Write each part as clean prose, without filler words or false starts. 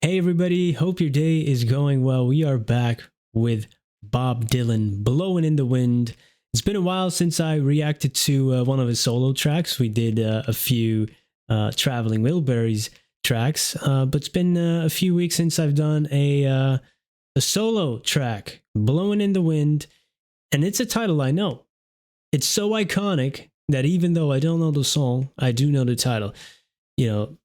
Hey everybody, hope your day is going well. We are back with Bob Dylan, Blowin' in the Wind. It's been a while since I reacted to one of his solo tracks. We did a few Traveling Wilburys tracks, but it's been a few weeks since I've done a solo track, Blowin' in the Wind, and it's a title I know. It's so iconic that even though I don't know the song, I do know the title. You know,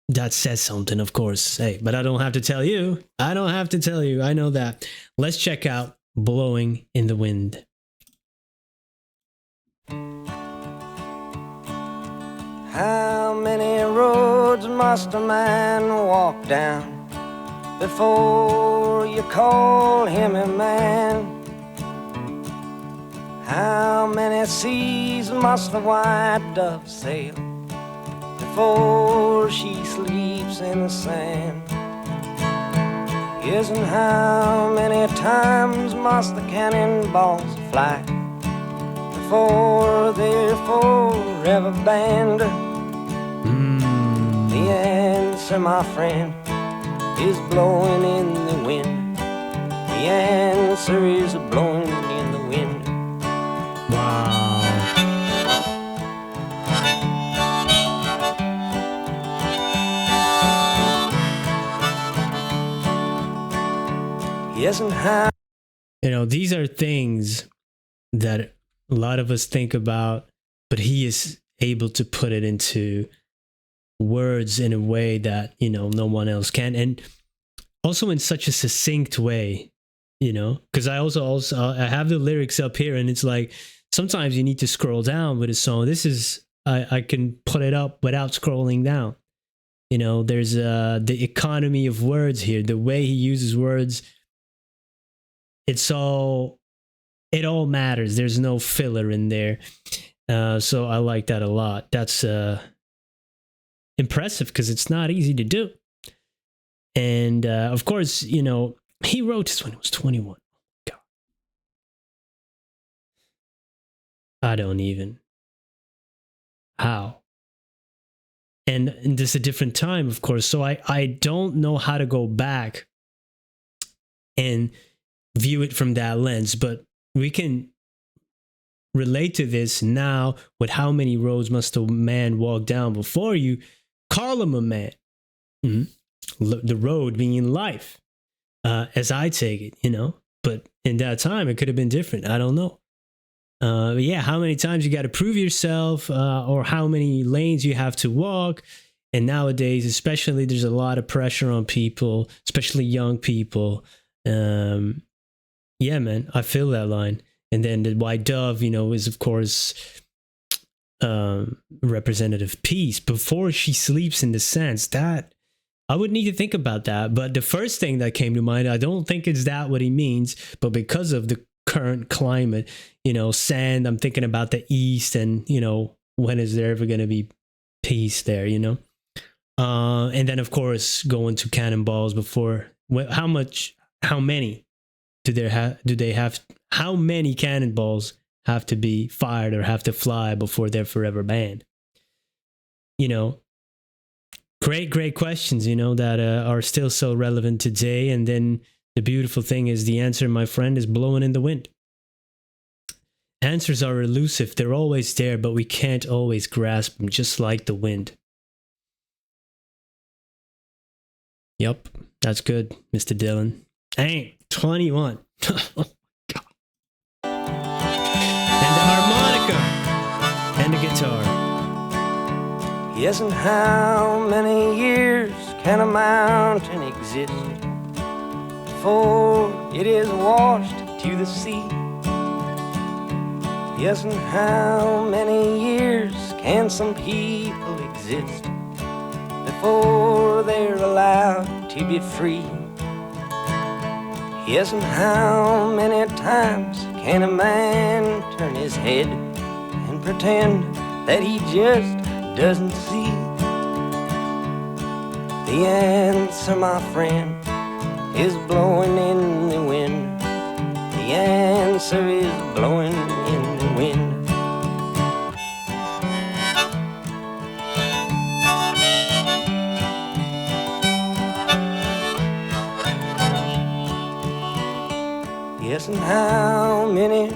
that says something, of course. Hey, but I don't have to tell you. I don't have to tell you. I know that. Let's check out Blowing in the Wind. How many roads must a man walk down before you call him a man? How many seas must the white dove sail before she sleeps in the sand? Yes, and how many times must the cannonballs fly before they're forever banned? The answer, my friend, is blowing in the wind. The answer is blowing in the wind. Wow. Yes, and how. You know, these are things that a lot of us think about, but he is able to put it into words in a way that, you know, no one else can. And also in such a succinct way, you know, because I have the lyrics up here, and it's like sometimes you need to scroll down with a song. This is I can put it up without scrolling down. You know, there's the economy of words here, the way he uses words. It all matters. There's no filler in there. So I like that a lot. That's impressive because it's not easy to do. And of course, you know, he wrote this when he was 21. God. I don't even. How? And this is a different time, of course. So I don't know how to go back and view it from that lens, but we can relate to this now with how many roads must a man walk down before you call him a man. The road being life, as I take it, you know. But in that time, it could have been different. I don't know. But yeah, how many times you got to prove yourself, or how many lanes you have to walk. And nowadays, especially, there's a lot of pressure on people, especially young people. Yeah, man, I feel that line. And then the white dove, you know, is of course representative peace before she sleeps in the sands. That I would need to think about that. But the first thing that came to mind, I don't think it's that what he means, but because of the current climate, you know, sand, I'm thinking about the east, and you know, when is there ever going to be peace there, you know? And then of course going to cannonballs before. How many do they have? How many cannonballs have to be fired or have to fly before they're forever banned? You know, great questions, you know, that are still so relevant today. And then the beautiful thing is the answer, my friend, is blowing in the wind. Answers are elusive. They're always there, but we can't always grasp them, just like the wind. Yep, that's good, Mr. Dylan. Dang, 21. Oh my God. And the harmonica and the guitar. Yes, and how many years can a mountain exist before it is washed to the sea? Yes, and how many years can some people exist before they're allowed to be free? Yes, and how many times can a man turn his head and pretend that he just doesn't see? The answer, my friend, is blowing in the wind. The answer is blowing in the wind. Yes, and how many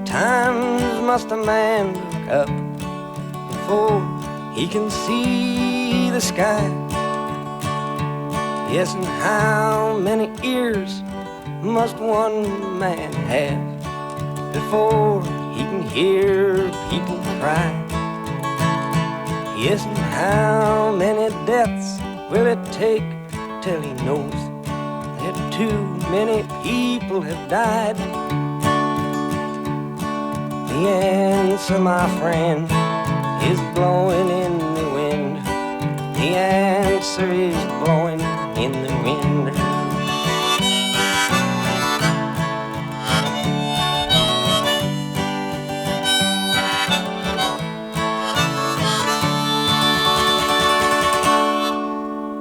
times must a man look up before he can see the sky? Yes, and how many ears must one man have before he can hear people cry? Yes, and how many deaths will it take till he knows that too many people have died? The answer, my friend, is blowing in the wind. The answer is blowing in the wind.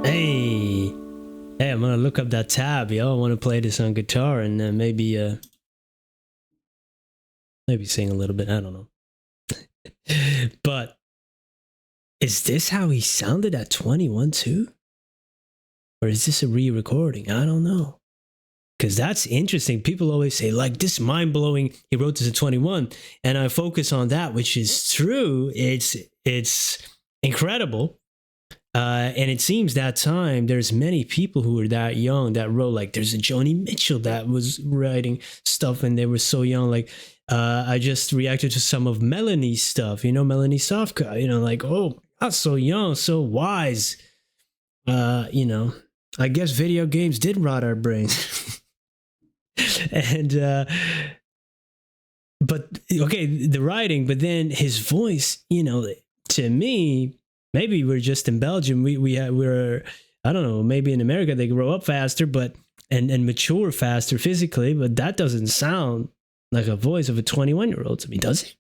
Hey, I'm gonna look up that tab, yo. I want to play this on guitar and maybe sing a little bit. I don't know. But is this how he sounded at 21 too? Or is this a re-recording? I don't know. Because that's interesting. People always say, like, this mind-blowing, he wrote this at 21. And I focus on that, which is true. It's incredible. And it seems that time there's many people who were that young that wrote, like, there's a Joni Mitchell that was writing stuff and they were so young. Like, I just reacted to some of Melanie's stuff, you know, Melanie Sofka, you know, like, oh, not so young, so wise. You know, I guess video games did rot our brains. And, but okay, the writing, but then his voice, you know, to me, maybe we're just in Belgium. We're I don't know. Maybe in America they grow up faster, but and mature faster physically. But that doesn't sound like a voice of a 21-year-old to me, does it?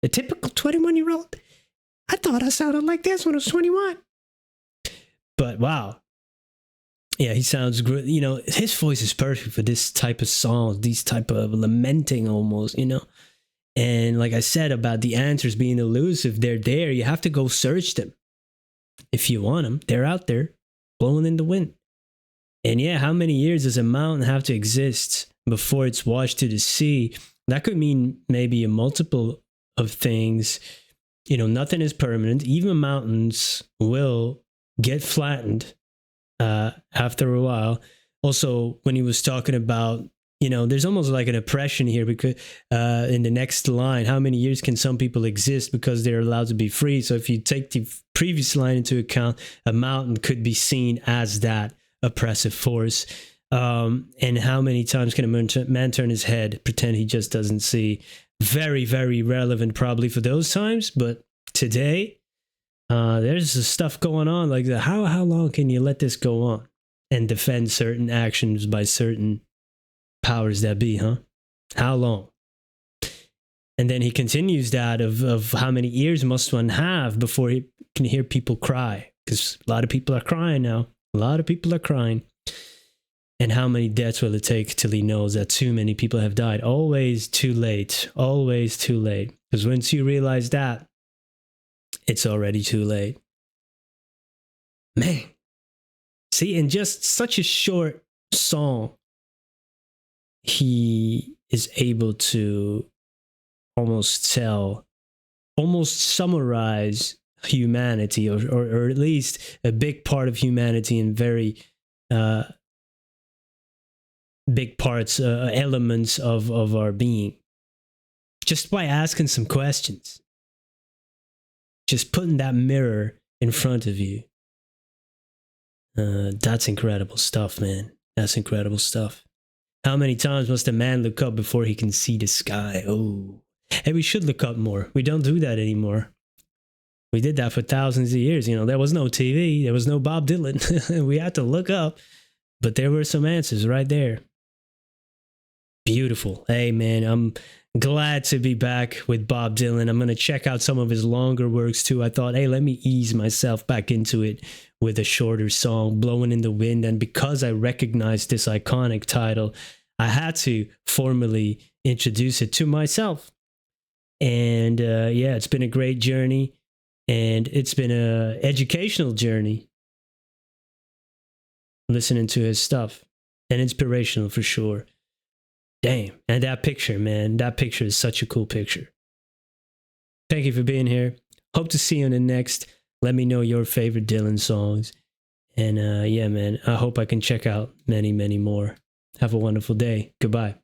A typical 21-year-old. I thought I sounded like this when I was 21. But wow, yeah, he sounds great. You know, his voice is perfect for this type of songs, these type of lamenting almost. You know. And like I said about the answers being elusive, they're there. You have to go search them. If you want them, they're out there, blowing in the wind. And yeah, how many years does a mountain have to exist before it's washed to the sea? That could mean maybe a multiple of things. You know, nothing is permanent. Even mountains will get flattened after a while. Also, when he was talking about, you know, there's almost like an oppression here because in the next line, how many years can some people exist because they're allowed to be free? So if you take the previous line into account, a mountain could be seen as that oppressive force. And how many times can a man turn his head, pretend he just doesn't see? Very, very relevant probably for those times. But today, there's stuff going on like that. How long can you let this go on and defend certain actions by certain powers that be, huh? How long? And then he continues that of how many ears must one have before he can hear people cry? Because a lot of people are crying now. A lot of people are crying. And how many deaths will it take till he knows that too many people have died? Always too late. Always too late. Because once you realize that, it's already too late. Man. See, in just such a short song, he is able to almost summarize humanity, or at least a big part of humanity in very big parts, elements of our being, just by asking some questions, just putting that mirror in front of you. That's incredible stuff, man. That's incredible stuff. How many times must a man look up before he can see the sky? Oh, hey, we should look up more. We don't do that anymore. We did that for thousands of years. You know, there was no TV. There was no Bob Dylan. We had to look up, but there were some answers right there. Beautiful. Hey, man, I'm glad to be back with Bob Dylan. I'm going to check out some of his longer works too. I thought, hey, let me ease myself back into it with a shorter song, Blowin' in the Wind. And because I recognized this iconic title, I had to formally introduce it to myself. And yeah, it's been a great journey. And it's been an educational journey listening to his stuff, and inspirational for sure. Damn. And that picture, man, that picture is such a cool picture. Thank you for being here. Hope to see you in the next. Let me know your favorite Dylan songs. And yeah, man, I hope I can check out many, many more. Have a wonderful day. Goodbye.